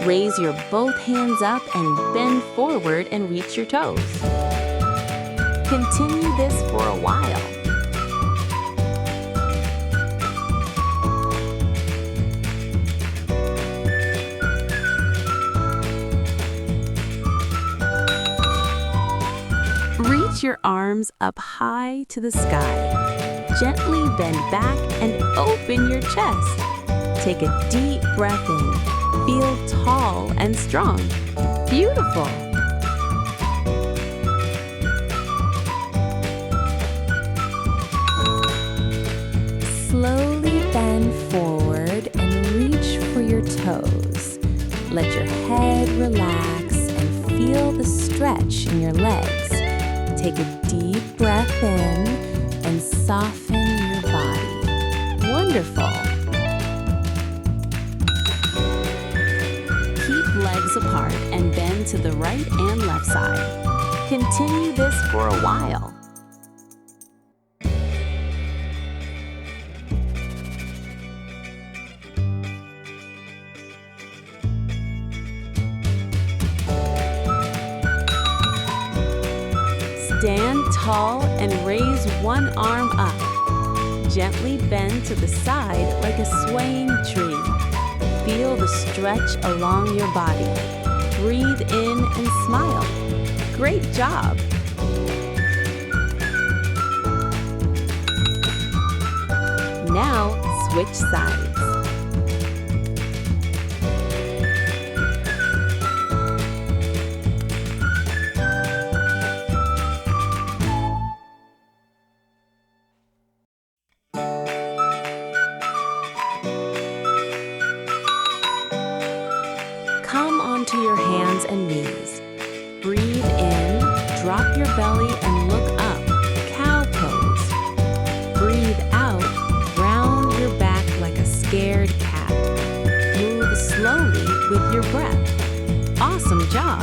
Raise your both hands up and bend forward and reach your toes. Continue this for a while. Reach your arms up high to the sky. Gently bend back and open your chest. Take a deep breath in. Feel tall and strong. Beautiful! Slowly bend forward and reach for your toes. Let your head relax and feel the stretch in your legs. Take a deep breath in and soften your body. Wonderful! Keep legs apart and bend to the right and left side. Continue this for a while. Stand tall and raise one arm up. Gently bend to the side like a swaying tree. Feel the stretch along your body. Breathe in and smile. Great job! Now switch sides. Come onto your hands and knees. Breathe in, drop your belly and look up, cow pose. Breathe out, round your back like a scared cat. Move slowly with your breath. Awesome job!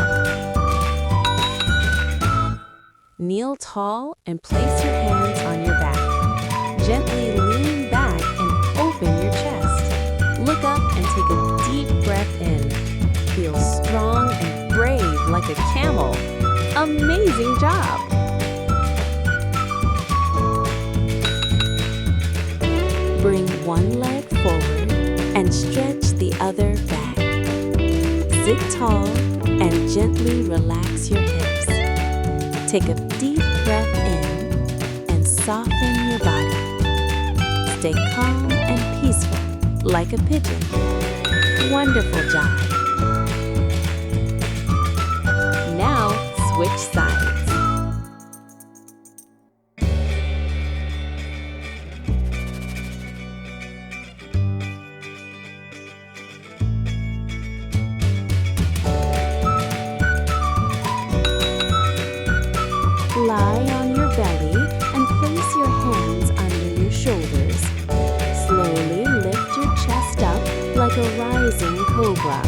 Kneel tall and place your hands on your back. Gently lean back and open your chest. Look up and take a deep breath in. Feel strong and brave like a camel. Amazing job! Bring one leg forward and stretch the other back. Sit tall and gently relax your hips. Take a deep breath in and soften your body. Stay calm and peaceful like a pigeon. Wonderful job! Now, switch sides. Lie on your belly and place your hands under your shoulders. Slowly lift your chest up like a rising cobra.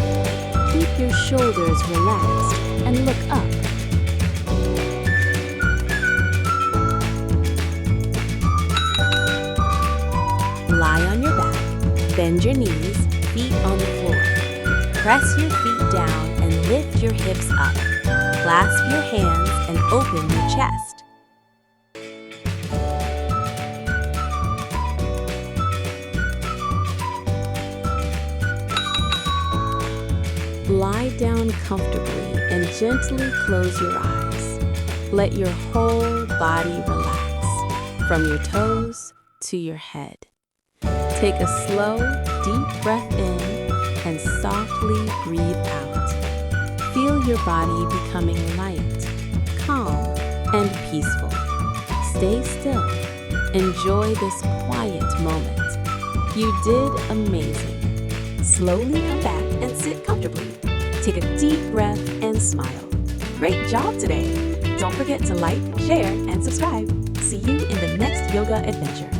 Keep your shoulders relaxed and look up. Lie on your back, bend your knees, feet on the floor. Press your feet down and lift your hips up. Clasp your hands and open your chest. Lie down comfortably and gently close your eyes. Let your whole body relax, from your toes to your head. Take a slow, deep breath in and softly breathe out. Feel your body becoming light, calm, and peaceful. Stay still. Enjoy this quiet moment. You did amazing. Slowly come back and sit comfortably. Take a deep breath and smile. Great job today! Don't forget to like, share, and subscribe. See you in the next yoga adventure.